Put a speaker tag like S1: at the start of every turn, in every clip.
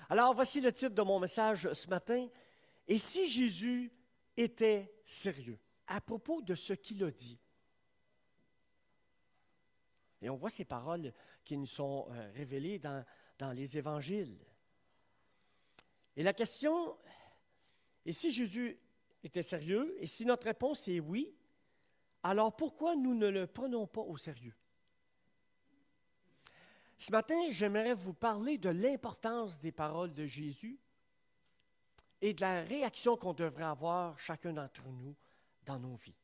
S1: Alors, voici le titre de mon message ce matin. Et si Jésus était sérieux à propos de ce qu'il a dit? Et on voit ces paroles qui nous sont révélées dans les évangiles. Et la question, et si Jésus était sérieux, et si notre réponse est oui, alors pourquoi nous ne le prenons pas au sérieux? Ce matin, j'aimerais vous parler de l'importance des paroles de Jésus et de la réaction qu'on devrait avoir chacun d'entre nous dans nos vies.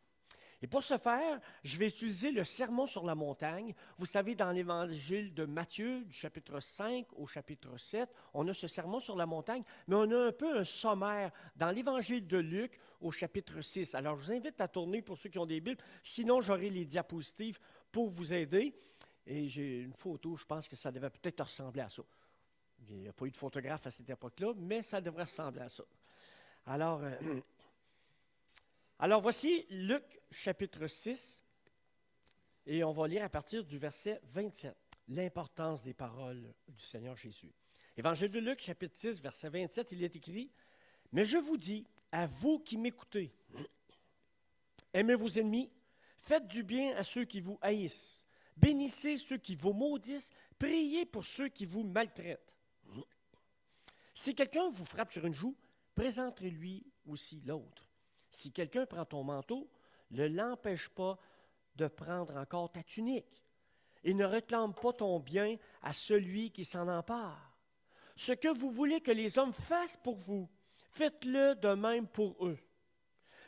S1: Et pour ce faire, je vais utiliser le sermon sur la montagne. Vous savez, dans l'évangile de Matthieu, du chapitre 5 au chapitre 7, on a ce sermon sur la montagne, mais on a un peu un sommaire dans l'évangile de Luc au chapitre 6. Alors, je vous invite à tourner pour ceux qui ont des Bibles. Sinon, j'aurai les diapositives pour vous aider. Et j'ai une photo, je pense que ça devait peut-être ressembler à ça. Il n'y a pas eu de photographe à cette époque-là, mais ça devrait ressembler à ça. Alors voici Luc chapitre 6, et on va lire à partir du verset 27, l'importance des paroles du Seigneur Jésus. Évangile de Luc chapitre 6, verset 27, il est écrit, « Mais je vous dis, à vous qui m'écoutez, aimez vos ennemis, faites du bien à ceux qui vous haïssent, bénissez ceux qui vous maudissent, priez pour ceux qui vous maltraitent. Si quelqu'un vous frappe sur une joue, présentez-lui aussi l'autre. Si quelqu'un prend ton manteau, ne l'empêche pas de prendre encore ta tunique. Et ne réclame pas ton bien à celui qui s'en empare. Ce que vous voulez que les hommes fassent pour vous, faites-le de même pour eux.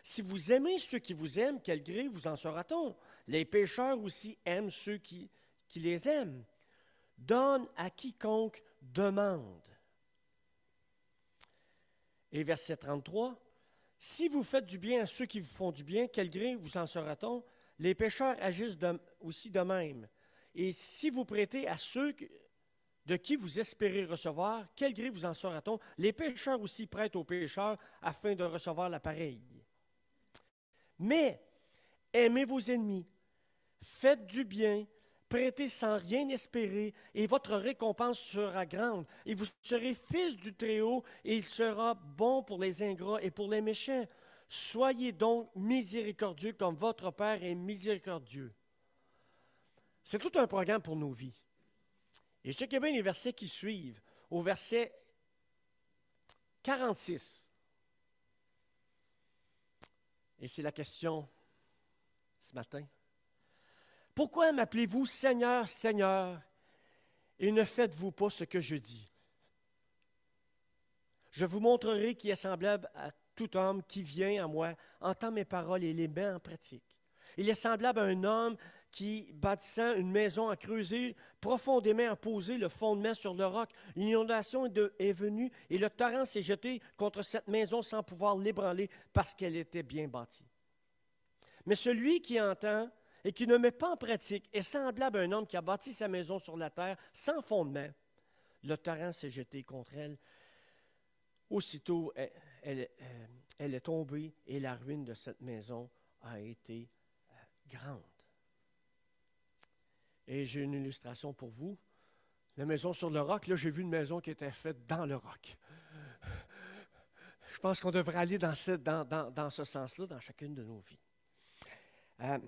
S1: Si vous aimez ceux qui vous aiment, quel gré vous en sera-t-on? Les pécheurs aussi aiment ceux qui les aiment. Donne à quiconque demande. » Et verset 33, « Si vous faites du bien à ceux qui vous font du bien, quel gré vous en sera-t-on? Les pécheurs agissent aussi de même. Et si vous prêtez à ceux de qui vous espérez recevoir, quel gré vous en sera-t-on? Les pécheurs aussi prêtent aux pécheurs afin de recevoir la pareille. Mais aimez vos ennemis, faites du bien, prêtez sans rien espérer, et votre récompense sera grande. Et vous serez fils du Très-Haut, et il sera bon pour les ingrats et pour les méchants. Soyez donc miséricordieux comme votre Père est miséricordieux. » C'est tout un programme pour nos vies. Et checkez bien les versets qui suivent. Au verset 46. Et c'est la question ce matin. Pourquoi m'appelez-vous Seigneur, Seigneur, et ne faites-vous pas ce que je dis? Je vous montrerai qui est semblable à tout homme qui vient à moi, entend mes paroles et les met en pratique. Il est semblable à un homme qui, bâtissant une maison, a creusé profondément, a posé le fondement sur le roc. Une inondation est venue et le torrent s'est jeté contre cette maison sans pouvoir l'ébranler parce qu'elle était bien bâtie. Mais celui qui entend et qui ne met pas en pratique est semblable à un homme qui a bâti sa maison sur la terre sans fondement. Le torrent s'est jeté contre elle. Aussitôt, elle est tombée et la ruine de cette maison a été grande. Et j'ai une illustration pour vous. La maison sur le roc, là, j'ai vu une maison qui était faite dans le roc. Je pense qu'on devrait aller dans ce sens-là dans chacune de nos vies.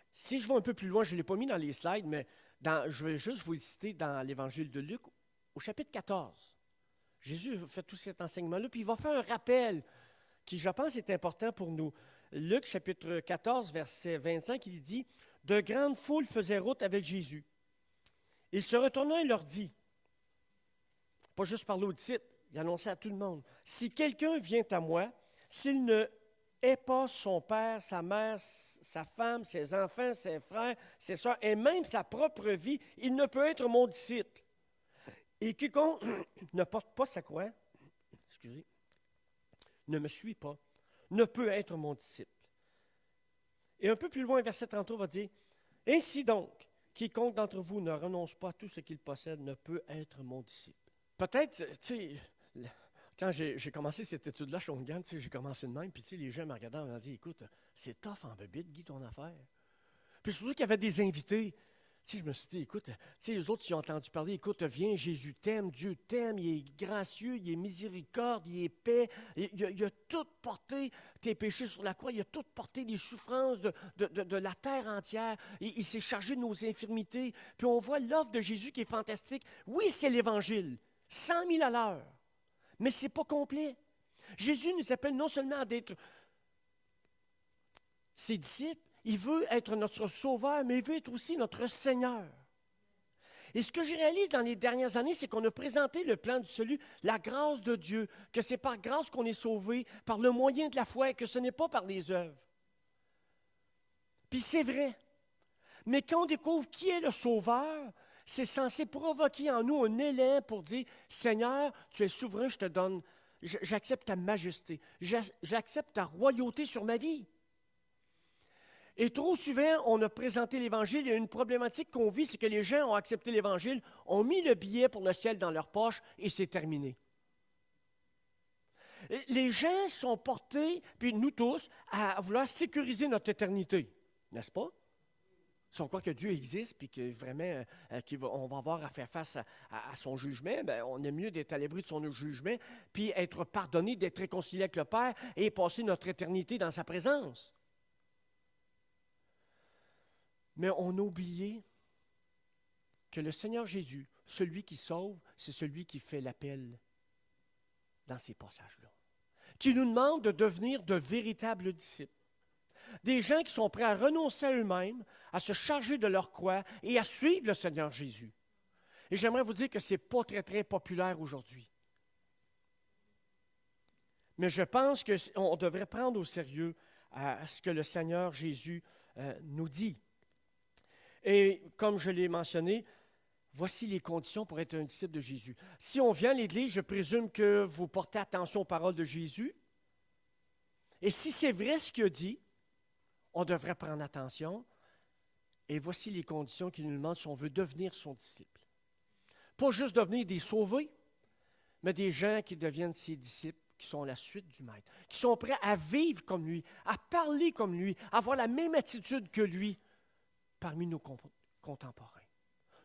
S1: Si je vais un peu plus loin, je ne l'ai pas mis dans les slides, mais je vais juste vous le citer dans l'Évangile de Luc, au chapitre 14. Jésus fait tout cet enseignement-là, puis il va faire un rappel qui, je pense, est important pour nous. Luc, chapitre 14, verset 25, il dit « De grandes foules faisaient route avec Jésus. Il se retourna et leur dit, pas juste parler aux disciples, il annonçait à tout le monde, « Si quelqu'un vient à moi, s'il ne hait pas son père, sa mère, sa femme, ses enfants, ses frères, ses soeurs, et même sa propre vie, il ne peut être mon disciple. Et quiconque ne porte pas sa croix, ne me suit pas, ne peut être mon disciple. » Et un peu plus loin, verset 33 va dire, « Ainsi donc, quiconque d'entre vous ne renonce pas à tout ce qu'il possède ne peut être mon disciple. » Peut-être, tu sais, quand j'ai commencé cette étude-là, Shongan, tu sais, j'ai commencé de même, puis tu sais, les gens me regardaient et m'ont dit, « Écoute, c'est tough en bébite, Guy, ton affaire. » Puis surtout qu'il y avait des invités. Tu sais, je me suis dit, écoute, tu sais, les autres, ils ont entendu parler, écoute, viens, Jésus t'aime, Dieu t'aime, il est gracieux, il est miséricorde, il est paix, il a tout porté tes péchés sur la croix, il a tout porté les souffrances de la terre entière, il s'est chargé de nos infirmités, puis on voit l'offre de Jésus qui est fantastique. Oui, c'est l'Évangile, 100 000 à l'heure, mais ce n'est pas complet. Jésus nous appelle non seulement à être ses disciples, il veut être notre sauveur, mais il veut être aussi notre Seigneur. Et ce que je réalise dans les dernières années, c'est qu'on a présenté le plan du salut, la grâce de Dieu, que c'est par grâce qu'on est sauvé, par le moyen de la foi, et que ce n'est pas par les œuvres. Puis c'est vrai. Mais quand on découvre qui est le sauveur, c'est censé provoquer en nous un élan pour dire, Seigneur, tu es souverain, je te donne, j'accepte ta majesté, j'accepte ta royauté sur ma vie. Et trop souvent, on a présenté l'Évangile. Il y a une problématique qu'on vit, c'est que les gens ont accepté l'Évangile, ont mis le billet pour le ciel dans leur poche et c'est terminé. Les gens sont portés, puis nous tous, à vouloir sécuriser notre éternité, n'est-ce pas? Si on croit que Dieu existe, puis que vraiment, on va avoir à faire face à son jugement, bien, on est mieux d'être à l'abri de son jugement, puis être pardonné, d'être réconcilié avec le Père et passer notre éternité dans sa présence. Mais on a oublié que le Seigneur Jésus, celui qui sauve, c'est celui qui fait l'appel dans ces passages-là, qui nous demande de devenir de véritables disciples, des gens qui sont prêts à renoncer à eux-mêmes, à se charger de leur croix et à suivre le Seigneur Jésus. Et j'aimerais vous dire que ce n'est pas très, très populaire aujourd'hui. Mais je pense qu'on devrait prendre au sérieux ce que le Seigneur Jésus nous dit. Et comme je l'ai mentionné, voici les conditions pour être un disciple de Jésus. Si on vient à l'Église, je présume que vous portez attention aux paroles de Jésus. Et si c'est vrai ce qu'il a dit, on devrait prendre attention. Et voici les conditions qu'il nous demande si on veut devenir son disciple. Pas juste devenir des sauvés, mais des gens qui deviennent ses disciples, qui sont la suite du Maître, qui sont prêts à vivre comme lui, à parler comme lui, à avoir la même attitude que lui parmi nos contemporains.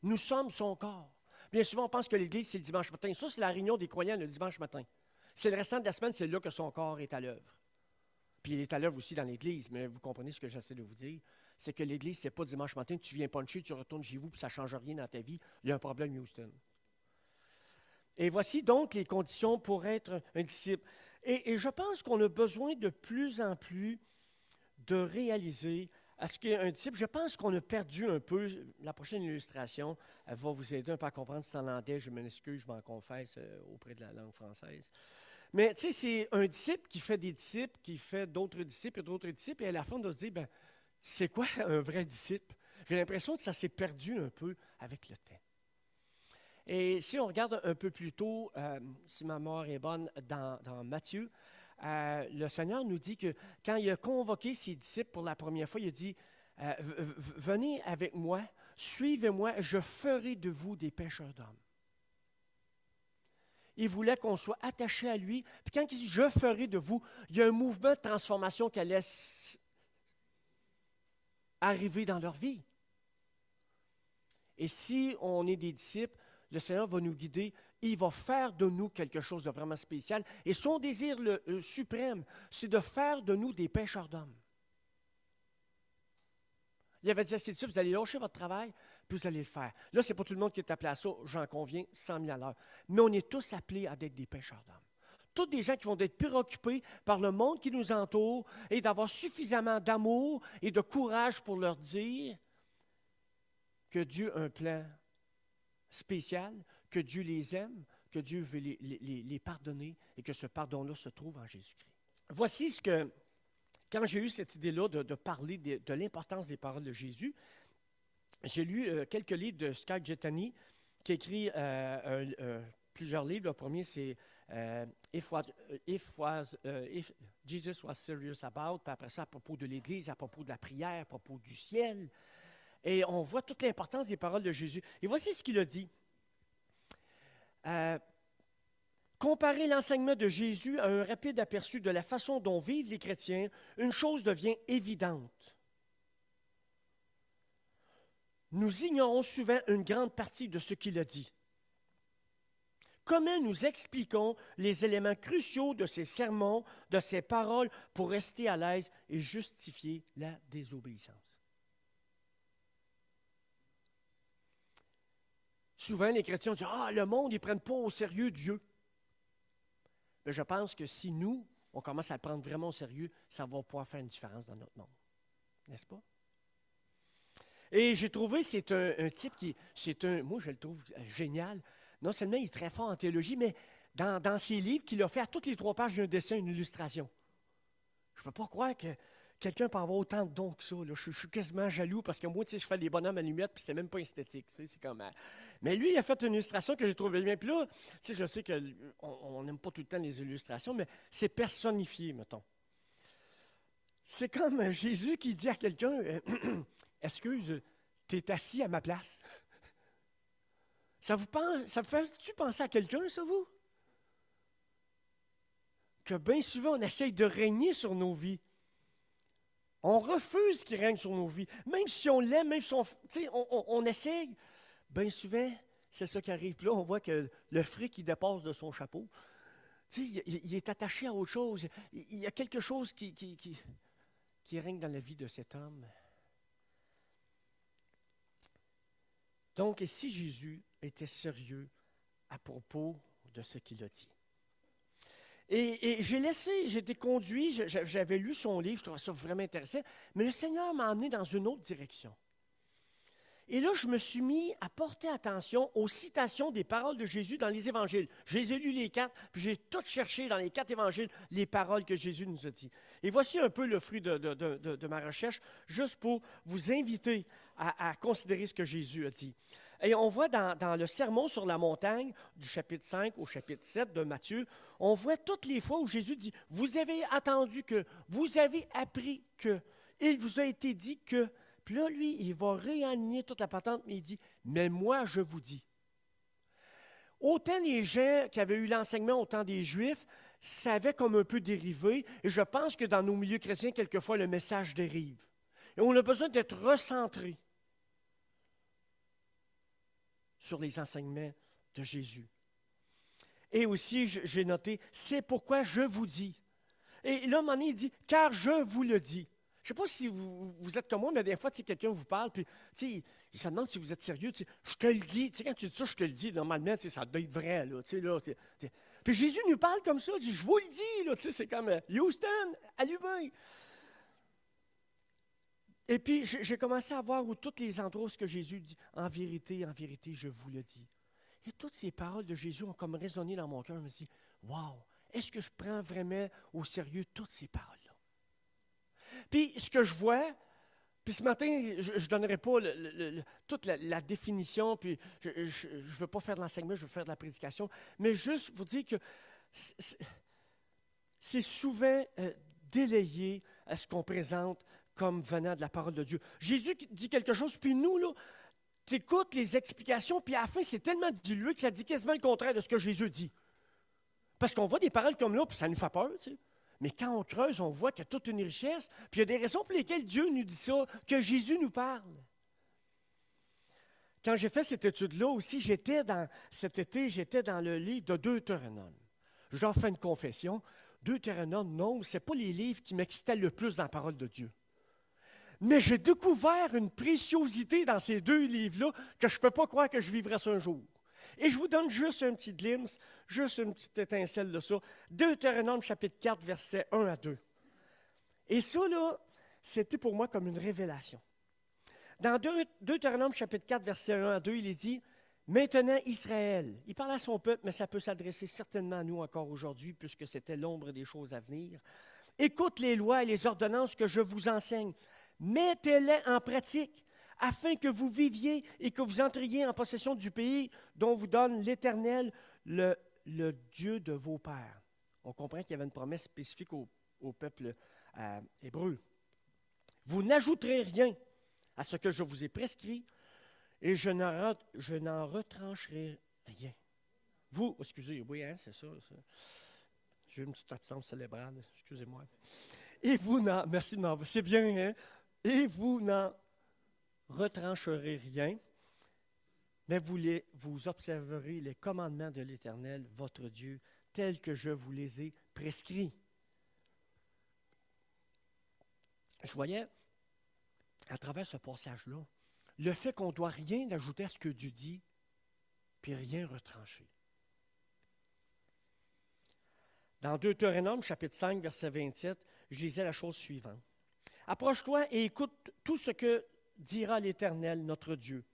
S1: Nous sommes son corps. Bien souvent, on pense que l'Église, c'est le dimanche matin. Ça, c'est la réunion des croyants le dimanche matin. C'est le restant de la semaine, c'est là que son corps est à l'œuvre. Puis il est à l'œuvre aussi dans l'Église, mais vous comprenez ce que j'essaie de vous dire. C'est que l'Église, ce n'est pas dimanche matin, tu viens puncher, tu retournes chez vous, puis ça ne change rien dans ta vie. Il y a un problème, Houston. Et voici donc les conditions pour être un disciple. Et je pense qu'on a besoin de plus en plus de réaliser à ce qu'un disciple, je pense qu'on a perdu un peu, la prochaine illustration, elle va vous aider un peu à comprendre, c'est en landais, je m'excuse, je m'en confesse auprès de la langue française. Mais tu sais, c'est un disciple qui fait des disciples, qui fait d'autres disciples et d'autres disciples, et à la fin, on doit se dire, ben, c'est quoi un vrai disciple? J'ai l'impression que ça s'est perdu un peu avec le temps. Et si on regarde un peu plus tôt, si ma mémoire est bonne, dans Matthieu, le Seigneur nous dit que quand il a convoqué ses disciples pour la première fois, il a dit, venez avec moi, suivez-moi, je ferai de vous des pêcheurs d'hommes. Il voulait qu'on soit attaché à lui. Puis quand il dit, je ferai de vous, il y a un mouvement de transformation qui allait arriver dans leur vie. Et si on est des disciples, le Seigneur va nous guider, il va faire de nous quelque chose de vraiment spécial. Et son désir suprême, c'est de faire de nous des pêcheurs d'hommes. Il avait dit à ses disciples, vous allez lâcher votre travail, puis vous allez le faire. Là, ce n'est pas tout le monde qui est appelé à ça, j'en conviens, 100 000 à l'heure. Mais on est tous appelés à être des pêcheurs d'hommes. Tous des gens qui vont être préoccupés par le monde qui nous entoure et d'avoir suffisamment d'amour et de courage pour leur dire que Dieu a un plan spécial, que Dieu les aime, que Dieu veut les pardonner et que ce pardon-là se trouve en Jésus-Christ. Voici ce que, quand j'ai eu cette idée-là de parler de l'importance des paroles de Jésus, j'ai lu quelques livres de Scott Gettani qui a écrit plusieurs livres. Le premier, c'est If Jesus was serious about, puis après ça, à propos de l'Église, à propos de la prière, à propos du ciel. Et on voit toute l'importance des paroles de Jésus. Et voici ce qu'il a dit. Comparer l'enseignement de Jésus à un rapide aperçu de la façon dont vivent les chrétiens, une chose devient évidente. nous ignorons souvent une grande partie de ce qu'il a dit. Comment nous expliquons les éléments cruciaux de ces sermons, de ces paroles, pour rester à l'aise et justifier la désobéissance? Souvent, les chrétiens disent « Ah, le monde, ils ne prennent pas au sérieux Dieu. » Mais je pense que si nous, on commence à le prendre vraiment au sérieux, ça va pouvoir faire une différence dans notre monde. N'est-ce pas? Et j'ai trouvé, c'est un type qui, moi je le trouve génial. Non seulement il est très fort en théologie, mais dans ses livres qu'il a fait, à toutes les 3 pages, il y a un dessin, une illustration. Je ne peux pas croire que quelqu'un peut avoir autant de dons que ça. Là. Je suis quasiment jaloux parce que moi, tu sais, je fais des bonhommes à lumière puis c'est même pas esthétique. Tu sais, c'est comme, mais lui, il a fait une illustration que j'ai trouvée bien. Puis là, tu sais, je sais qu'on n'aime pas tout le temps les illustrations, mais c'est personnifié, mettons. C'est comme Jésus qui dit à quelqu'un, excuse, tu es assis à ma place. Ça vous fait-tu penser à quelqu'un, ça, vous? Que bien souvent, on essaye de régner sur nos vies. On refuse qu'il règne sur nos vies. Même si on l'aime, même si on essaye, bien souvent, c'est ça qui arrive. Puis là, on voit que le fric, il dépasse de son chapeau. Tu sais, il est attaché à autre chose. Il y a quelque chose qui règne dans la vie de cet homme. Donc, et si Jésus était sérieux à propos de ce qu'il a dit? Et j'ai été conduit, j'avais lu son livre, je trouvais ça vraiment intéressant, mais le Seigneur m'a emmené dans une autre direction. Et là, je me suis mis à porter attention aux citations des paroles de Jésus dans les évangiles. Je les ai lus les 4, puis j'ai tout cherché dans les 4 évangiles, les paroles que Jésus nous a dit. Et voici un peu le fruit de ma recherche, juste pour vous inviter à considérer ce que Jésus a dit. Et on voit dans le sermon sur la montagne, du chapitre 5 au chapitre 7 de Matthieu, on voit toutes les fois où Jésus dit « Vous avez attendu que, vous avez appris que, il vous a été dit que ». Puis là, lui, il va réaligner toute la patente, mais il dit « Mais moi, je vous dis ». Autant les gens qui avaient eu l'enseignement au temps des Juifs savaient comme un peu dérivé, et je pense que dans nos milieux chrétiens, quelquefois, le message dérive. Et on a besoin d'être recentré sur les enseignements de Jésus. Et aussi, j'ai noté, c'est pourquoi je vous dis. Et là, à un moment donné, il dit, car je vous le dis. Je ne sais pas si vous êtes comme moi, mais des fois, quelqu'un vous parle, puis il se demande si vous êtes sérieux. Je te le dis. Quand tu dis ça, je te le dis. Normalement, ça doit être vrai. Là, Puis Jésus nous parle comme ça. Il dit, je vous le dis. Là, c'est comme Houston, allumez. Et puis, j'ai commencé à voir où tous les endroits où ce que Jésus dit, en vérité, je vous le dis. Et toutes ces paroles de Jésus ont comme résonné dans mon cœur. Je me suis dit, wow, est-ce que je prends vraiment au sérieux toutes ces paroles-là? Puis, ce que je vois, puis ce matin, je ne donnerai pas toute la définition, puis je ne veux pas faire de l'enseignement, je veux faire de la prédication, mais juste vous dire que c'est souvent délayé à ce qu'on présente comme venant de la parole de Dieu. Jésus dit quelque chose, puis nous, là, tu écoutes les explications, puis à la fin, c'est tellement dilué que ça dit quasiment le contraire de ce que Jésus dit. Parce qu'on voit des paroles comme là, puis ça nous fait peur, tu sais. Mais quand on creuse, on voit qu'il y a toute une richesse, puis il y a des raisons pour lesquelles Dieu nous dit ça, que Jésus nous parle. Quand j'ai fait cette étude-là aussi, cet été, j'étais dans le livre de Deutéronome. Je dois faire une confession. Deutéronome, non, ce n'est pas les livres qui m'excitaient le plus dans la parole de Dieu. Mais j'ai découvert une préciosité dans ces 2 livres-là que je ne peux pas croire que je vivrais ça un jour. Et je vous donne juste un petit glimpse, juste une petite étincelle de ça. Deutéronome chapitre 4, versets 1 à 2. Et ça, là, c'était pour moi comme une révélation. Dans Deutéronome chapitre 4, versets 1 à 2, il est dit « Maintenant Israël », il parle à son peuple, mais ça peut s'adresser certainement à nous encore aujourd'hui, puisque c'était l'ombre des choses à venir. « Écoute les lois et les ordonnances que je vous enseigne. Mettez-les en pratique, afin que vous viviez et que vous entriez en possession du pays dont vous donne l'Éternel, le Dieu de vos pères. » On comprend qu'il y avait une promesse spécifique au peuple hébreu. « Vous n'ajouterez rien à ce que je vous ai prescrit, et je n'en retrancherai rien. » Vous, excusez, oui, hein, c'est ça. J'ai une petite absence cérébrale, excusez-moi. Et vous n'en, merci de m'en, c'est bien, hein? Et vous n'en retrancherez rien, mais vous observerez les commandements de l'Éternel, votre Dieu, tels que je vous les ai prescrits. Je voyais, à travers ce passage-là, le fait qu'on ne doit rien ajouter à ce que Dieu dit, puis rien retrancher. Dans Deutéronome, chapitre 5, verset 27, je lisais la chose suivante. « Approche-toi et écoute tout ce que dira l'Éternel, notre Dieu. »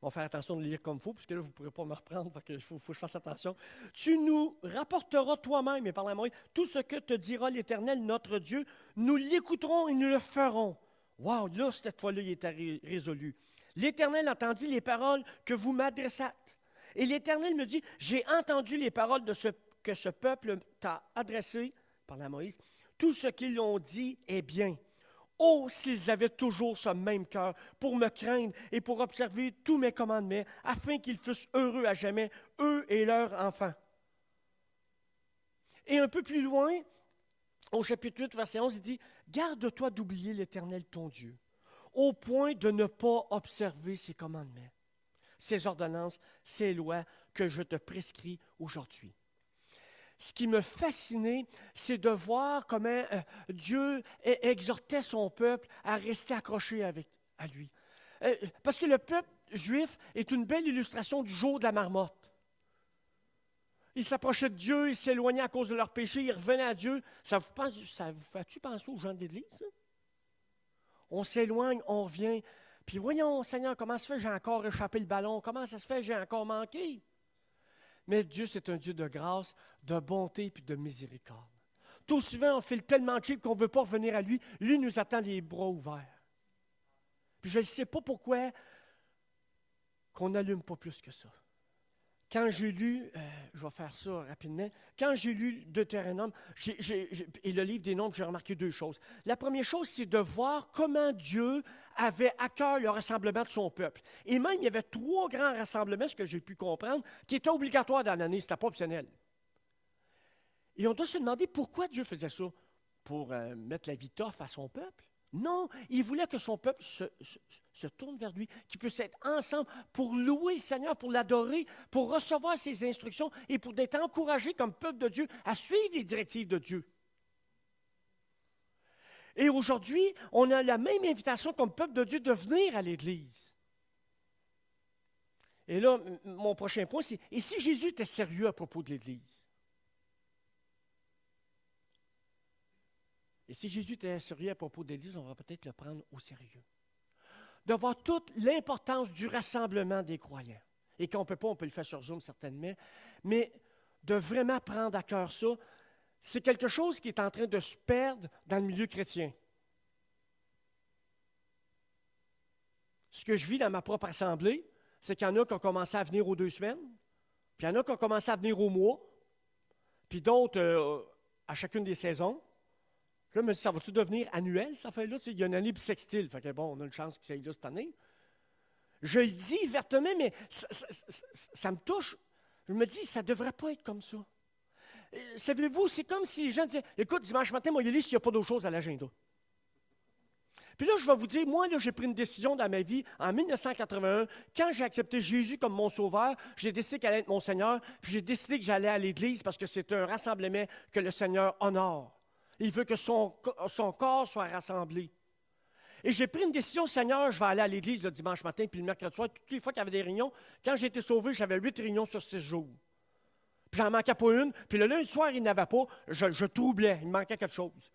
S1: On va faire attention de le lire comme il faut, parce que là, vous ne pourrez pas me reprendre, il faut que je fasse attention. « Tu nous rapporteras toi-même, et par la moyenne, tout ce que te dira l'Éternel, notre Dieu, nous l'écouterons et nous le ferons. » Wow, là, cette fois-là, il était résolu. « L'Éternel entendit les paroles que vous m'adressâtes. Et l'Éternel me dit, j'ai entendu les paroles que ce peuple t'a adressées, par la Moïse. Tout ce qu'ils ont dit est bien. Oh, s'ils avaient toujours ce même cœur pour me craindre et pour observer tous mes commandements, afin qu'ils fussent heureux à jamais, eux et leurs enfants. » Et un peu plus loin, au chapitre 8, verset 11, il dit, « Garde-toi d'oublier l'Éternel ton Dieu, au point de ne pas observer ses commandements, ses ordonnances, ses lois que je te prescris aujourd'hui. » Ce qui me fascinait, c'est de voir comment Dieu exhortait son peuple à rester accroché à lui. Parce que le peuple juif est une belle illustration du jour de la marmotte. Ils s'approchaient de Dieu, ils s'éloignaient à cause de leur péché, ils revenaient à Dieu. Ça vous fait-tu penser aux gens de l'Église, ça? On s'éloigne, on revient. Puis voyons, Seigneur, comment ça se fait j'ai encore échappé le ballon? Comment ça se fait j'ai encore manqué? Mais Dieu, c'est un Dieu de grâce, de bonté et de miséricorde. Tout souvent, on fait tellement cheap qu'on ne veut pas revenir à lui. Lui nous attend les bras ouverts. Puis je ne sais pas pourquoi qu'on n'allume pas plus que ça. Quand j'ai lu, je vais faire ça rapidement, quand j'ai lu Deutéronome et le livre des Nombres, j'ai remarqué deux choses. La première chose, c'est de voir comment Dieu avait à cœur le rassemblement de son peuple. Et même, il y avait 3 grands rassemblements, ce que j'ai pu comprendre, qui étaient obligatoires dans l'année, ce n'était pas optionnel. Et on doit se demander pourquoi Dieu faisait ça. Pour mettre la vie tough à son peuple? Non, il voulait que son peuple se tourne vers lui, qu'ils puissent être ensemble pour louer le Seigneur, pour l'adorer, pour recevoir ses instructions et pour être encouragés comme peuple de Dieu à suivre les directives de Dieu. Et aujourd'hui, on a la même invitation comme peuple de Dieu de venir à l'Église. Et là, mon prochain point, c'est, et si Jésus était sérieux à propos de l'Église? Et si Jésus était sérieux à propos de l'Église, on va peut-être le prendre au sérieux. De voir toute l'importance du rassemblement des croyants. Et quand on ne peut pas, on peut le faire sur Zoom certainement, mais de vraiment prendre à cœur ça, c'est quelque chose qui est en train de se perdre dans le milieu chrétien. Ce que je vis dans ma propre assemblée, c'est qu'il y en a qui ont commencé à venir aux 2 semaines, puis il y en a qui ont commencé à venir au mois, puis d'autres à chacune des saisons. Là, je me dis, ça va-tu devenir annuel, cette affaire-là? Il y a une année bissextile. Fait que bon, on a une chance que ça aille là cette année. Je le dis ouvertement, mais ça me touche. Je me dis, ça ne devrait pas être comme ça. Savez-vous, c'est comme si les gens disaient, écoute, dimanche matin, moi, il y a s'il n'y a pas d'autre chose à l'agenda. Puis là, je vais vous dire, moi, là, j'ai pris une décision dans ma vie en 1981. Quand j'ai accepté Jésus comme mon sauveur, j'ai décidé qu'il allait être mon Seigneur, puis j'ai décidé que j'allais à l'Église parce que c'est un rassemblement que le Seigneur honore. Il veut que son corps soit rassemblé. Et j'ai pris une décision, Seigneur, je vais aller à l'église le dimanche matin, puis le mercredi soir, toutes les fois qu'il y avait des réunions. Quand j'ai été sauvé, j'avais 8 réunions sur 6 jours. Puis j'en manquais pas une. Puis le lundi soir, il n'y en avait pas. Je troublais, il me manquait quelque chose.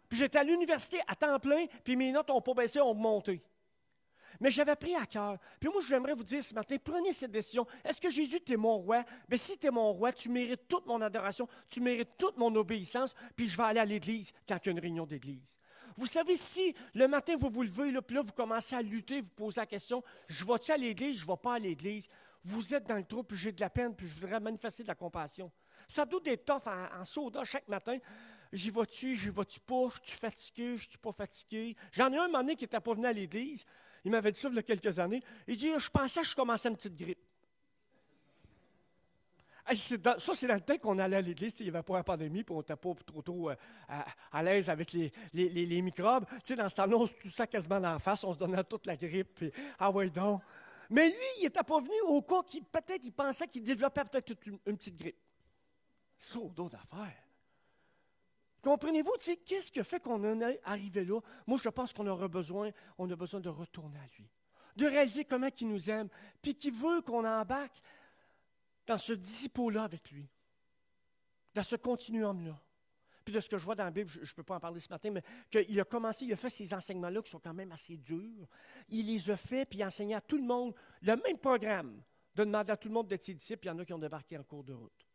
S1: Puis j'étais à l'université à temps plein, puis mes notes n'ont pas baissé, ont monté. Mais j'avais pris à cœur. Puis moi, j'aimerais vous dire ce matin, prenez cette décision. Est-ce que Jésus, tu es mon roi? Bien, si tu es mon roi, tu mérites toute mon adoration, tu mérites toute mon obéissance, puis je vais aller à l'église quand il y a une réunion d'église. Vous savez, si le matin, vous vous levez, là, puis là, vous commencez à lutter, vous posez la question, je vais-tu à l'église, je ne vais pas à l'église? Vous êtes dans le trou, puis j'ai de la peine, puis je voudrais manifester de la compassion. Ça doit être tough en soda chaque matin. J'y vas-tu pas? Je suis fatigué, je suis pas fatigué? J'en ai un moment donné qui n'était pas venu à l'église. Il m'avait dit ça il y a quelques années. Il dit, je pensais que je commençais une petite grippe. Hey, ça, c'est dans le temps qu'on allait à l'église, il n'y avait pas la pandémie, puis on n'était pas trop à l'aise avec les microbes. Tu sais, dans ce temps-là, on se toussait quasiment dans la face, on se donnait toute la grippe, puis ah ouais donc. Mais lui, il n'était pas venu au cas qu'il peut-être il pensait qu'il développait peut-être une petite grippe. Ça, d'autres affaires. Comprenez-vous, tu sais, qu'est-ce qui fait qu'on en est arrivé là? Moi, je pense qu'on aura besoin, on a besoin de retourner à lui, de réaliser comment il nous aime, puis qu'il veut qu'on embarque dans ce disciple-là avec lui, dans ce continuum-là. Puis de ce que je vois dans la Bible, je ne peux pas en parler ce matin, mais qu'il a commencé, il a fait ces enseignements-là qui sont quand même assez durs. Il les a faits, puis il a enseigné à tout le monde le même programme, de demander à tout le monde d'être ses disciples, puis il y en a qui ont débarqué en cours de route.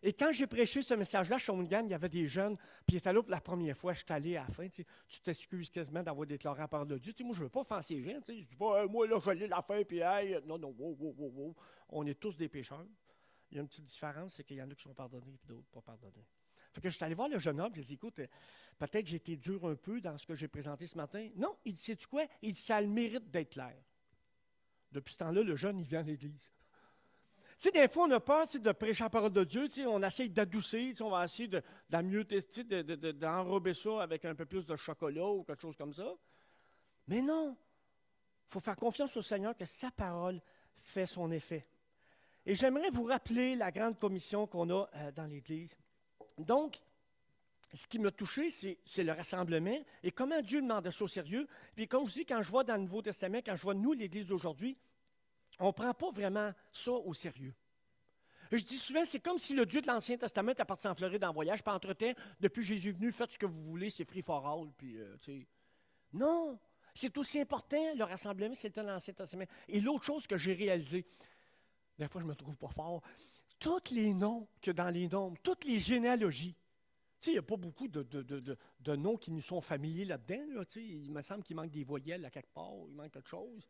S1: Et quand j'ai prêché ce message-là à Shawinigan, il y avait des jeunes, puis il était là pour la première fois, je suis allé à la fin, tu t'excuses quasiment d'avoir déclaré la parole de Dieu. Moi, je ne veux pas offenser les gens, je ne dis pas, moi, là, je lis la fin, puis hey, non, wow. On est tous des pécheurs. Il y a une petite différence, c'est qu'il y en a qui sont pardonnés, puis d'autres pas pardonnés. Fait que je suis allé voir le jeune homme, je lui ai dit, écoute, peut-être j'ai été dur un peu dans ce que j'ai présenté ce matin. Non, il dit, sais-tu quoi? Il dit, ça a le mérite d'être clair. Depuis ce temps-là, le jeune, il vient à l'église. Tu sais, des fois, on a peur de prêcher la parole de Dieu. On essaie d'adoucir. On va essayer d'enrober ça avec un peu plus de chocolat ou quelque chose comme ça. Mais non. Il faut faire confiance au Seigneur que sa parole fait son effet. Et j'aimerais vous rappeler la grande commission qu'on a dans l'Église. Donc, ce qui m'a touché, c'est le rassemblement et comment Dieu demandait ça au sérieux. Puis comme je dis, quand je vois dans le Nouveau Testament, quand je vois nous, l'Église d'aujourd'hui, on ne prend pas vraiment ça au sérieux. Je dis souvent, c'est comme si le Dieu de l'Ancien Testament était parti en Floride en voyage, puis entre-temps, depuis Jésus est venu, faites ce que vous voulez, c'est free for all. Puis, non, c'est aussi important, le rassemblement, c'était l'Ancien Testament. Et l'autre chose que j'ai réalisé, des fois je ne me trouve pas fort, tous les noms que dans les nombres, toutes les généalogies, il n'y a pas beaucoup de noms qui nous sont familiers là-dedans. Là, il me semble qu'il manque des voyelles à quelque part, il manque quelque chose.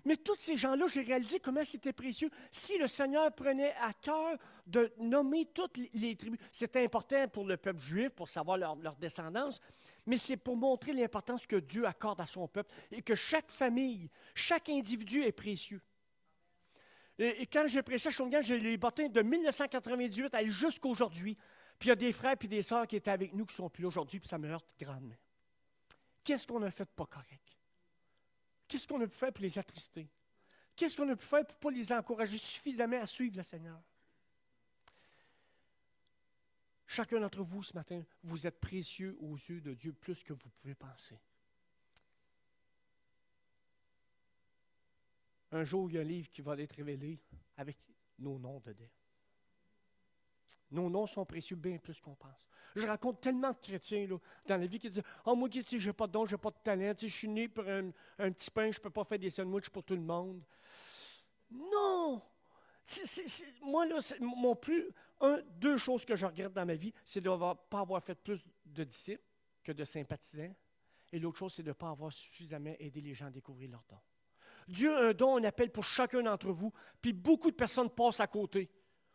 S1: Mais tous ces gens-là, j'ai réalisé comment c'était précieux. Si le Seigneur prenait à cœur de nommer toutes les tribus, c'était important pour le peuple juif, pour savoir leur descendance, mais c'est pour montrer l'importance que Dieu accorde à son peuple et que chaque famille, chaque individu est précieux. Et quand j'ai prêché à Shawinigan, j'ai les bâtins de 1998 à jusqu'à aujourd'hui. Puis il y a des frères et des sœurs qui étaient avec nous qui ne sont plus là aujourd'hui, puis ça me heurte grandement. Qu'est-ce qu'on a fait de pas correct? Qu'est-ce qu'on a pu faire pour les attrister? Qu'est-ce qu'on a pu faire pour ne pas les encourager suffisamment à suivre le Seigneur? Chacun d'entre vous, ce matin, vous êtes précieux aux yeux de Dieu plus que vous pouvez penser. Un jour, il y a un livre qui va être révélé avec nos noms dedans. Nos noms sont précieux bien plus qu'on pense. Je rencontre tellement de chrétiens là, dans la vie qui disent « Ah, moi, je n'ai pas de don, je n'ai pas de talent, je suis né pour un petit pain, je ne peux pas faire des sandwichs pour tout le monde. » Non! Moi, là, deux choses que je regrette dans ma vie, c'est de ne pas avoir fait plus de disciples que de sympathisants. Et l'autre chose, c'est de ne pas avoir suffisamment aidé les gens à découvrir leur don. Dieu a un don, un appel pour chacun d'entre vous, puis beaucoup de personnes passent à côté.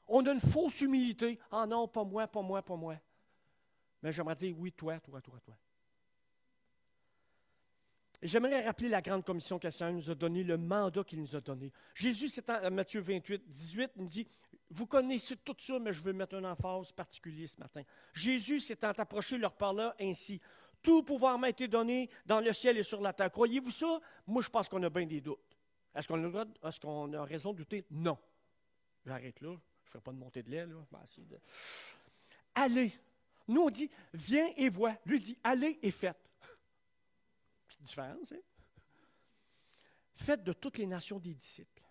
S1: On a une fausse humilité. « Ah non, pas moi, pas moi, pas moi. » Mais j'aimerais dire, oui, toi. Et j'aimerais rappeler la grande commission que le Seigneur nous a donnée, le mandat qu'il nous a donné. Jésus, c'est en Matthieu 28, 18, il nous dit, vous connaissez tout ça, mais je veux mettre un emphase particulier ce matin. Jésus s'étant approché, leur parla ainsi. Tout pouvoir m'a été donné dans le ciel et sur la terre. Croyez-vous ça? Moi, je pense qu'on a bien des doutes. Est-ce qu'on a raison de douter? Non. J'arrête là. Je ne ferai pas de montée de lait. Là. Allez. Nous, on dit, viens et vois. Lui, il dit, allez et faites. C'est différent, hein? Faites de toutes les nations des disciples,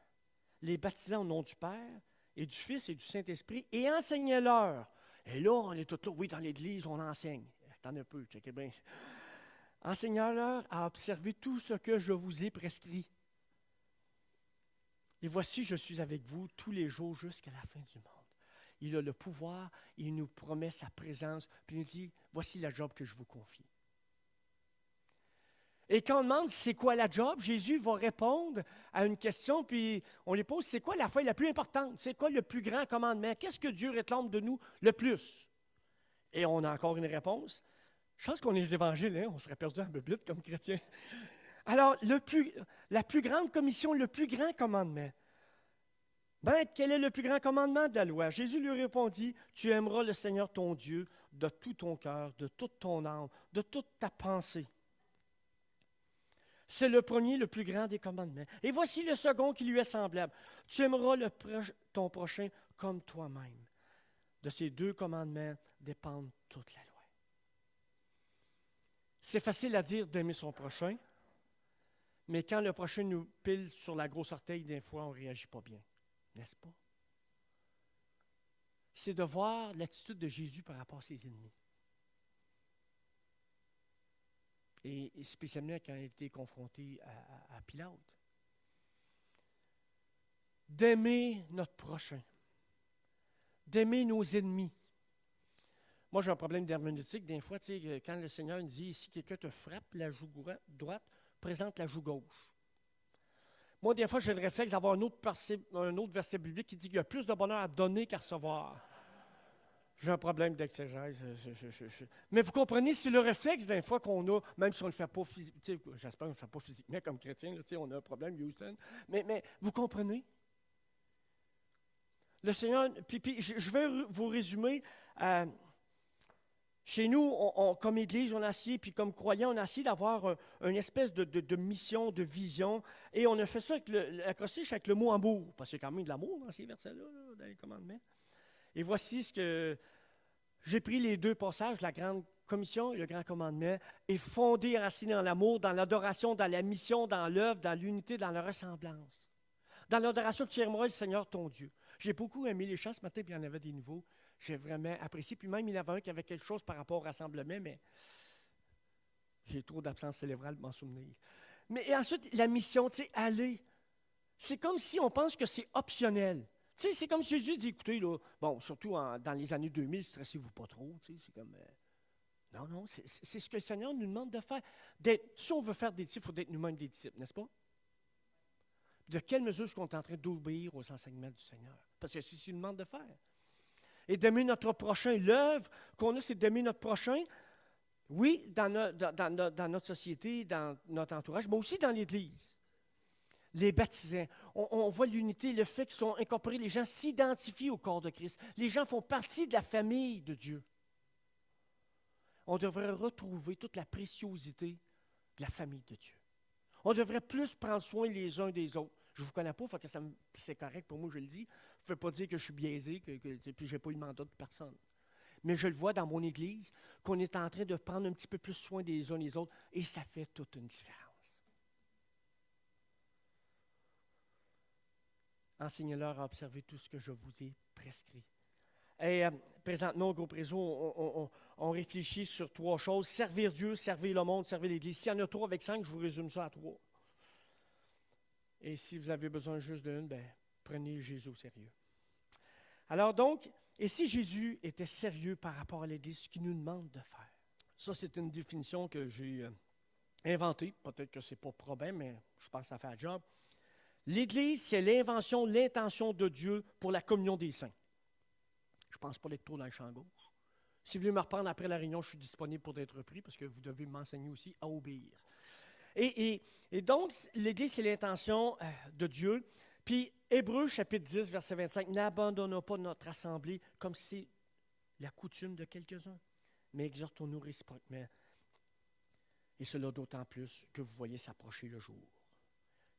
S1: les baptisant au nom du Père et du Fils et du Saint-Esprit, et enseignez-leur. Et là, on est tous là, oui, dans l'Église, on enseigne. Attends un peu, checkez bien. Enseignez-leur à observer tout ce que je vous ai prescrit. Et voici, je suis avec vous tous les jours jusqu'à la fin du monde. Il a le pouvoir, il nous promet sa présence, puis il nous dit, voici la job que je vous confie. Et quand on demande c'est quoi la job, Jésus va répondre à une question, puis on lui pose, c'est quoi la feuille la plus importante? C'est quoi le plus grand commandement? Qu'est-ce que Dieu réclame de nous le plus? Et on a encore une réponse. Je pense qu'on est les évangiles, hein? On serait perdu en Bible comme chrétien. Alors, la plus grande commission, le plus grand commandement, Maître, quel est le plus grand commandement de la loi? Jésus lui répondit, tu aimeras le Seigneur ton Dieu de tout ton cœur, de toute ton âme, de toute ta pensée. C'est le premier, le plus grand des commandements. Et voici le second qui lui est semblable. Tu aimeras ton prochain comme toi-même. De ces deux commandements dépendent toute la loi. C'est facile à dire d'aimer son prochain, mais quand le prochain nous pile sur la grosse orteille, des fois, on ne réagit pas bien. N'est-ce pas? C'est de voir l'attitude de Jésus par rapport à ses ennemis. Et spécialement quand il a été confronté à Pilate. D'aimer notre prochain. D'aimer nos ennemis. Moi, j'ai un problème d'herméneutique. Des fois, tu sais, quand le Seigneur nous dit, si quelqu'un te frappe la joue droite, présente la joue gauche. Moi, des fois, j'ai le réflexe d'avoir un autre verset biblique qui dit qu'il y a plus de bonheur à donner qu'à recevoir. J'ai un problème d'exégèse. Mais vous comprenez, c'est le réflexe des fois qu'on a, même si on ne le fait pas physiquement, j'espère qu'on ne le fait pas physiquement comme chrétien, là, on a un problème, Houston. Mais vous comprenez? Le Seigneur, puis je vais vous résumer. Chez nous, comme Église, on a essayé, puis comme croyants, on a essayé d'avoir une espèce de mission, de vision, et on a fait ça avec avec le mot amour, parce qu'il y a quand même de l'amour dans ces versets-là, dans les commandements. Et voici ce que j'ai pris les deux passages, la grande commission et le grand commandement, et fondé et enraciné dans l'amour, dans l'adoration, dans la mission, dans l'œuvre, dans l'unité, dans la ressemblance. Dans l'adoration, tu aimeras le Seigneur ton Dieu. J'ai beaucoup aimé les chants ce matin, puis il y en avait des nouveaux. J'ai vraiment apprécié. Puis même, il y en avait un qui avait quelque chose par rapport au rassemblement, mais j'ai trop d'absence cérébrale pour m'en souvenir. Mais ensuite, la mission, tu sais, aller. C'est comme si on pense que c'est optionnel. Tu sais, c'est comme si Jésus dit, écoutez, là, bon, surtout dans les années 2000, stressez-vous pas trop, tu sais, c'est comme... non, c'est ce que le Seigneur nous demande de faire. Si on veut faire des disciples, il faut être nous-mêmes des disciples, n'est-ce pas? De quelle mesure est-ce qu'on est en train d'obéir aux enseignements du Seigneur? Parce que c'est ce qu'il nous demande de faire. Et d'aimer notre prochain. L'œuvre qu'on a, c'est d'aimer notre prochain, oui, dans notre société, dans notre entourage, mais aussi dans l'Église. Les baptisants, on voit l'unité, le fait qu'ils sont incorporés, les gens s'identifient au corps de Christ. Les gens font partie de la famille de Dieu. On devrait retrouver toute la préciosité de la famille de Dieu. On devrait plus prendre soin les uns des autres. Je ne vous connais pas, c'est correct pour moi, je le dis. Je ne veux pas dire que je suis biaisé, que je n'ai pas eu le mandat de personne. Mais je le vois dans mon Église, qu'on est en train de prendre un petit peu plus soin des uns des autres, et ça fait toute une différence. Enseignez-leur à observer tout ce que je vous ai prescrit. Et présentement, au groupe réseau, on réfléchit sur 3 choses. Servir Dieu, servir le monde, servir l'Église. S'il y en a 3 avec 5, je vous résume ça à 3. Et si vous avez besoin juste d'une, prenez Jésus au sérieux. Alors donc, et si Jésus était sérieux par rapport à l'Église, ce qu'il nous demande de faire? Ça, c'est une définition que j'ai inventée. Peut-être que ce n'est pas probant, mais je pense que ça fait un job. L'Église, c'est l'invention, l'intention de Dieu pour la communion des saints. Je ne pense pas être trop dans le champ gauche. Si vous voulez me reprendre après la réunion, je suis disponible pour être repris parce que vous devez m'enseigner aussi à obéir. Et donc, l'Église, c'est l'intention de Dieu. Puis, Hébreux, chapitre 10, verset 25, « N'abandonnons pas notre assemblée comme c'est la coutume de quelques-uns, mais exhortons-nous réciproquement. Et cela d'autant plus que vous voyez s'approcher le jour. »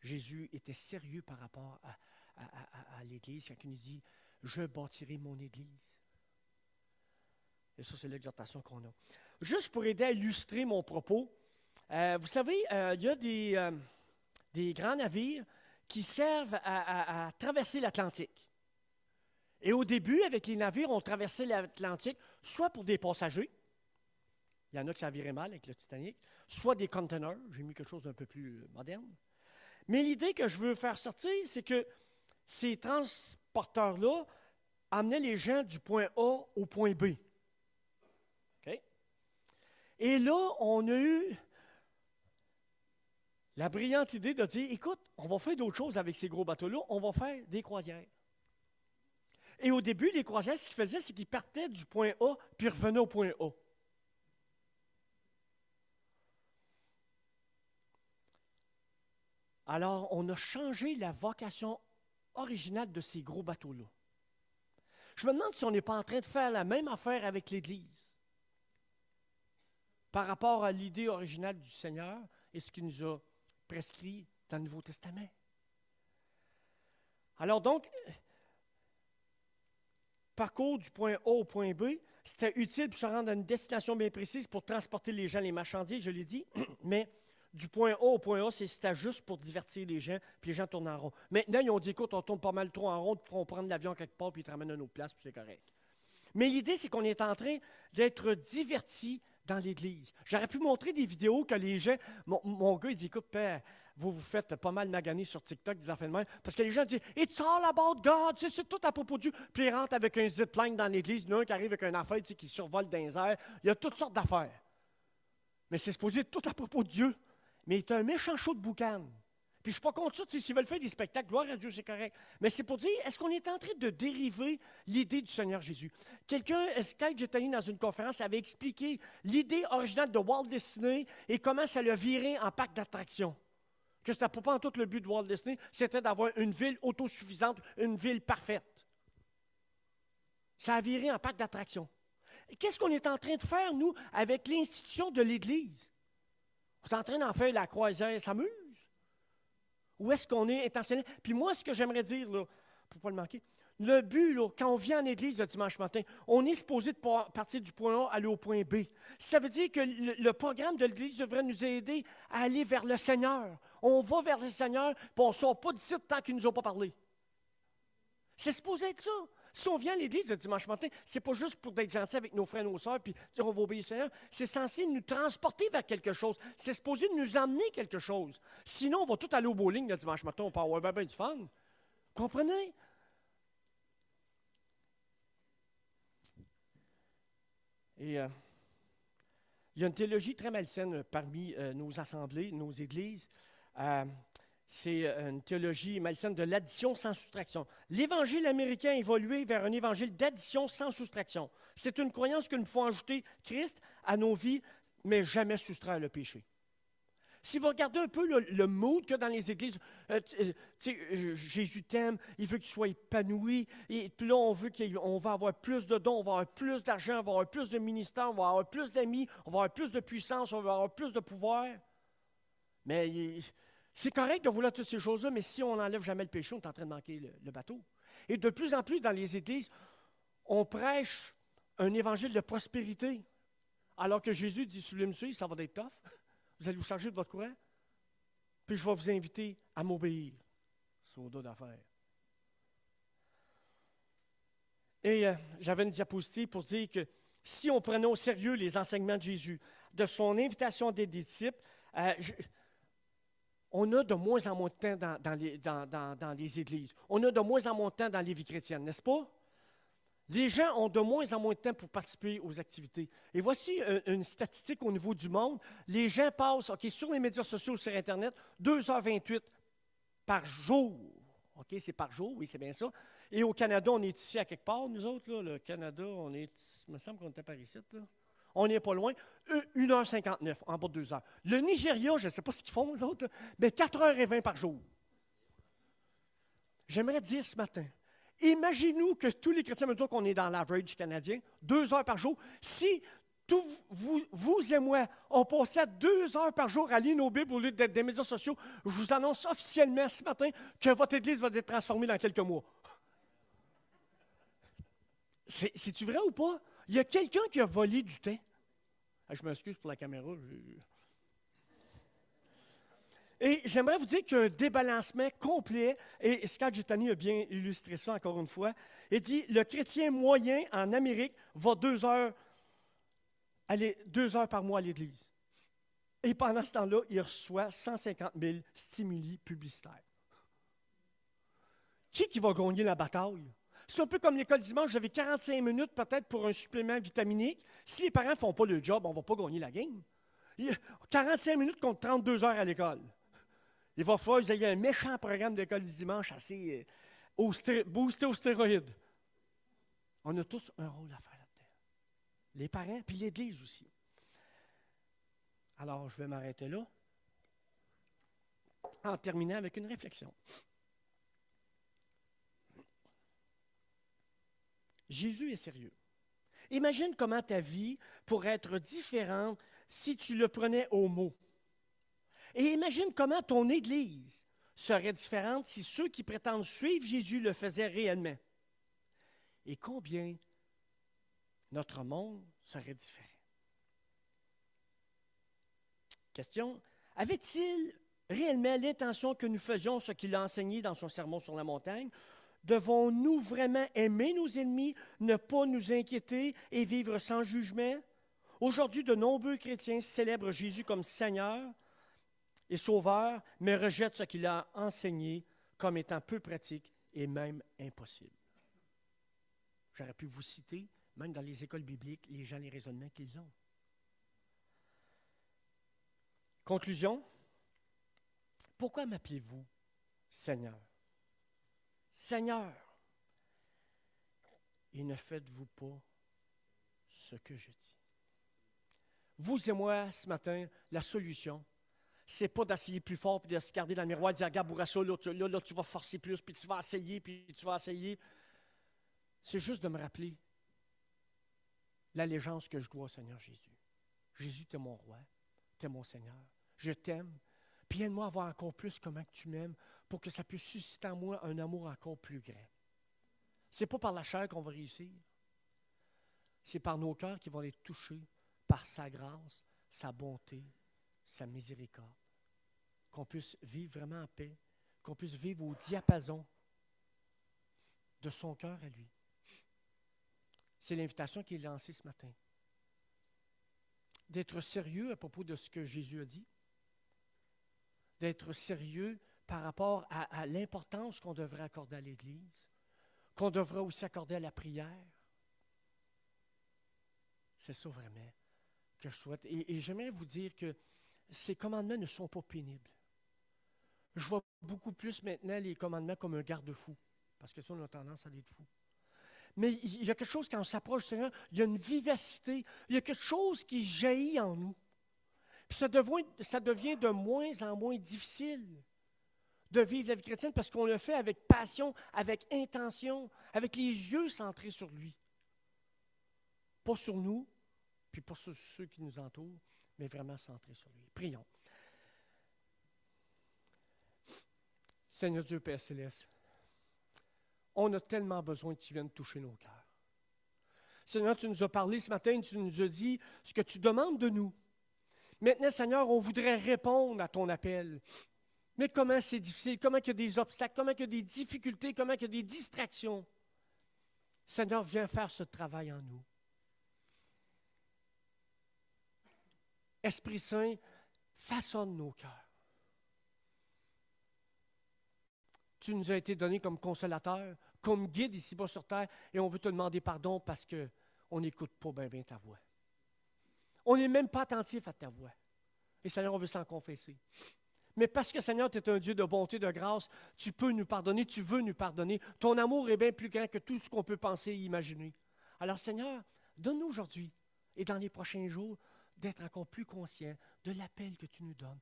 S1: Jésus était sérieux par rapport à l'Église quand il nous dit « Je bâtirai mon Église ». Et ça, c'est l'exhortation qu'on a. Juste pour aider à illustrer mon propos, vous savez, il y a des grands navires qui servent à traverser l'Atlantique. Et au début, avec les navires, on traversait l'Atlantique, soit pour des passagers, il y en a qui ça virait mal avec le Titanic, soit des containers, j'ai mis quelque chose d'un peu plus moderne. Mais l'idée que je veux faire sortir, c'est que ces transporteurs-là amenaient les gens du point A au point B. Okay? Et là, on a eu la brillante idée de dire, écoute, on va faire d'autres choses avec ces gros bateaux-là, on va faire des croisières. Et au début, les croisières, ce qu'ils faisaient, c'est qu'ils partaient du point A, puis revenaient au point A. Alors, on a changé la vocation originale de ces gros bateaux-là. Je me demande si on n'est pas en train de faire la même affaire avec l'Église par rapport à l'idée originale du Seigneur et ce qu'il nous a prescrit dans le Nouveau Testament. Alors donc, parcours du point A au point B, c'était utile pour se rendre à une destination bien précise pour transporter les gens, les marchandises, je l'ai dit, mais du point A au point A, c'était juste pour divertir les gens, puis les gens tournent en rond. Maintenant, ils ont dit, écoute, on tourne pas mal trop en rond, puis on prend l'avion quelque part, puis ils te ramènent à une autre place, puis c'est correct. Mais l'idée, c'est qu'on est en train d'être divertis dans l'Église. J'aurais pu montrer des vidéos que les gens, mon gars, il dit, écoute, père, vous faites pas mal maganer sur TikTok des affaires de même, parce que les gens disent, it's all about God, c'est tout à propos de Dieu. Puis ils rentrent avec un zipline dans l'Église, il y en a un qui arrive avec une affaire qui survole dans les airs. Il y a toutes sortes d'affaires. Mais c'est supposé être tout à propos de Dieu. Mais il est un méchant show de boucan. Puis je ne suis pas contre ça, s'ils veulent faire des spectacles, gloire à Dieu, c'est correct. Mais c'est pour dire, est-ce qu'on est en train de dériver l'idée du Seigneur Jésus? Quelqu'un, quand j'étais allé dans une conférence, avait expliqué l'idée originale de Walt Disney et comment ça l'a viré en parc d'attractions. Que ce n'était pas en tout le but de Walt Disney, c'était d'avoir une ville autosuffisante, une ville parfaite. Ça a viré en parc d'attractions. Qu'est-ce qu'on est en train de faire, nous, avec l'institution de l'Église? On est en train d'en faire la croisière s'amuse? Où est-ce qu'on est intentionnel? Puis moi, ce que j'aimerais dire, là, pour ne pas le manquer, le but, là, quand on vient en Église le dimanche matin, on est supposé de partir du point A, aller au point B. Ça veut dire que le programme de l'Église devrait nous aider à aller vers le Seigneur. On va vers le Seigneur, puis on ne sort pas d'ici tant qu'il ne nous a pas parlé. C'est supposé être ça. Si on vient à l'Église le dimanche matin, ce n'est pas juste pour être gentil avec nos frères et nos sœurs, puis dire on va obéir au Seigneur. C'est censé nous transporter vers quelque chose. C'est supposé nous emmener quelque chose. Sinon, on va tout aller au bowling le dimanche matin, on peut avoir bien du fun. Comprenez? Et il y a une théologie très malsaine parmi nos assemblées, nos églises. C'est une théologie malsaine de l'addition sans soustraction. L'Évangile américain a évolué vers un évangile d'addition sans soustraction. C'est une croyance que nous pouvons ajouter Christ à nos vies, mais jamais soustraire le péché. Si vous regardez un peu le mood qu'il y a dans les églises, Jésus t'aime, il veut que tu sois épanoui, et puis là, on va avoir plus de dons, on va avoir plus d'argent, on va avoir plus de ministères, on va avoir plus d'amis, on va avoir plus de puissance, on va avoir plus de pouvoir. Mais c'est correct de vouloir toutes ces choses-là, mais si on n'enlève jamais le péché, on est en train de manquer le bateau. Et de plus en plus, dans les églises, on prêche un évangile de prospérité, alors que Jésus dit, si vous voulez me suivre, ça va être tough. Vous allez vous charger de votre courant, puis je vais vous inviter à m'obéir. C'est au dos d'affaires. Et j'avais une diapositive pour dire que si on prenait au sérieux les enseignements de Jésus, de son invitation des disciples, on a de moins en moins de temps dans les églises. On a de moins en moins de temps dans les vies chrétiennes, n'est-ce pas? Les gens ont de moins en moins de temps pour participer aux activités. Et voici une statistique au niveau du monde. Les gens passent, sur les médias sociaux, sur Internet, 2h28 par jour. OK, c'est par jour, oui, c'est bien ça. Et au Canada, on est ici à quelque part, nous autres, là. Le Canada, il me semble qu'on était par ici, là. On n'est pas loin. 1h59, en bas de 2 heures. Le Nigeria, je ne sais pas ce qu'ils font, nous autres, là, mais 4h20 par jour. J'aimerais dire ce matin, imaginez-nous que tous les chrétiens, mettons qu'on est dans l'average canadien, 2 heures par jour. Si vous et moi, on passait 2 heures par jour à lire nos Bibles au lieu d'être des médias sociaux, je vous annonce officiellement ce matin que votre Église va être transformée dans quelques mois. C'est-tu vrai ou pas? Il y a quelqu'un qui a volé du temps. Je m'excuse pour la caméra. Et j'aimerais vous dire qu'il y a un débalancement complet, et Scott Gittany a bien illustré ça encore une fois. Il dit, le chrétien moyen en Amérique va 2 heures par mois à l'église. Et pendant ce temps-là, il reçoit 150 000 stimuli publicitaires. Qui va gagner la bataille? C'est un peu comme l'école dimanche, vous avez 45 minutes peut-être pour un supplément vitaminique. Si les parents ne font pas le job, on ne va pas gagner la game. 45 minutes contre 32 heures à l'école. Il va falloir qu'il y ait un méchant programme d'école du dimanche assez boosté aux stéroïdes. On a tous un rôle à faire là-dedans. Les parents, puis l'Église aussi. Alors, je vais m'arrêter là en terminant avec une réflexion. Jésus est sérieux. Imagine comment ta vie pourrait être différente si tu le prenais au mot. Et imagine comment ton Église serait différente si ceux qui prétendent suivre Jésus le faisaient réellement. Et combien notre monde serait différent. Question, avait-il réellement l'intention que nous faisions ce qu'il a enseigné dans son sermon sur la montagne? Devons-nous vraiment aimer nos ennemis, ne pas nous inquiéter et vivre sans jugement? Aujourd'hui, de nombreux chrétiens célèbrent Jésus comme Seigneur et Sauveur, mais rejettent ce qu'il a enseigné comme étant peu pratique et même impossible. J'aurais pu vous citer, même dans les écoles bibliques, les gens, les raisonnements qu'ils ont. Conclusion, pourquoi m'appelez-vous Seigneur? Seigneur, et ne faites-vous pas ce que je dis. Vous et moi, ce matin, la solution, c'est pas d'essayer plus fort, puis de se garder dans le miroir et de dire, regarde, Bourassa, là, tu vas forcer plus, puis tu vas essayer, puis tu vas essayer. C'est juste de me rappeler l'allégeance que je dois au Seigneur Jésus. Jésus, tu es mon roi, tu es mon Seigneur. Je t'aime. Puis aide-moi à voir encore plus comment tu m'aimes pour que ça puisse susciter en moi un amour encore plus grand. Ce n'est pas par la chair qu'on va réussir. C'est par nos cœurs qui vont être touchés par sa grâce, sa bonté, sa miséricorde. Qu'on puisse vivre vraiment en paix, qu'on puisse vivre au diapason de son cœur à lui. C'est l'invitation qui est lancée ce matin. D'être sérieux à propos de ce que Jésus a dit. D'être sérieux par rapport à l'importance qu'on devrait accorder à l'Église, qu'on devrait aussi accorder à la prière. C'est ça vraiment que je souhaite. Et j'aimerais vous dire que ces commandements ne sont pas pénibles. Je vois beaucoup plus maintenant les commandements comme un garde-fou, parce que ça, on a tendance à être fou. Mais il y a quelque chose, quand on s'approche du Seigneur, il y a une vivacité, il y a quelque chose qui jaillit en nous. Puis ça devient de moins en moins difficile de vivre la vie chrétienne parce qu'on le fait avec passion, avec intention, avec les yeux centrés sur lui. Pas sur nous, puis pas sur ceux qui nous entourent, mais vraiment centrés sur lui. Prions. Seigneur Dieu, Père Céleste, on a tellement besoin que tu viennes toucher nos cœurs. Seigneur, tu nous as parlé ce matin, tu nous as dit ce que tu demandes de nous. Maintenant, Seigneur, on voudrait répondre à ton appel. Mais comment c'est difficile, comment il y a des obstacles, comment il y a des difficultés, comment il y a des distractions. Seigneur, viens faire ce travail en nous. Esprit Saint, façonne nos cœurs. Tu nous as été donné comme consolateur, comme guide ici-bas sur terre, et on veut te demander pardon parce qu'on n'écoute pas bien ta voix. On n'est même pas attentif à ta voix. Et Seigneur, on veut s'en confesser. Mais parce que Seigneur, tu es un Dieu de bonté, de grâce, tu peux nous pardonner, tu veux nous pardonner. Ton amour est bien plus grand que tout ce qu'on peut penser et imaginer. Alors Seigneur, donne-nous aujourd'hui et dans les prochains jours d'être encore plus conscients de l'appel que tu nous donnes,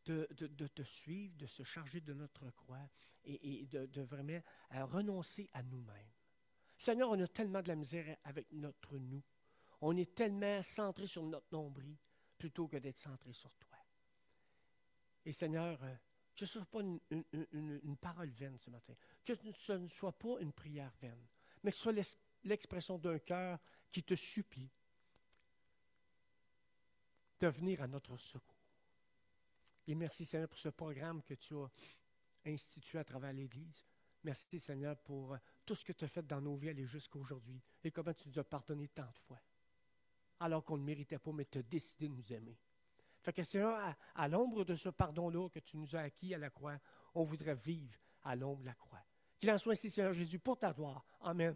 S1: de te suivre, de se charger de notre croix et de vraiment renoncer à nous-mêmes. Seigneur, on a tellement de la misère avec notre nous. On est tellement centré sur notre nombril plutôt que d'être centré sur toi. Et Seigneur, que ce ne soit pas une parole vaine ce matin, que ce ne soit pas une prière vaine, mais que ce soit l'expression d'un cœur qui te supplie de venir à notre secours. Et merci Seigneur pour ce programme que tu as institué à travers l'Église. Merci Seigneur pour tout ce que tu as fait dans nos vies aller jusqu'à aujourd'hui et comment tu nous as pardonné tant de fois. Alors qu'on ne méritait pas, mais tu as décidé de nous aimer. Fait que Seigneur, à l'ombre de ce pardon-là que tu nous as acquis à la croix, on voudrait vivre à l'ombre de la croix. Qu'il en soit ainsi, Seigneur Jésus, pour ta gloire. Amen.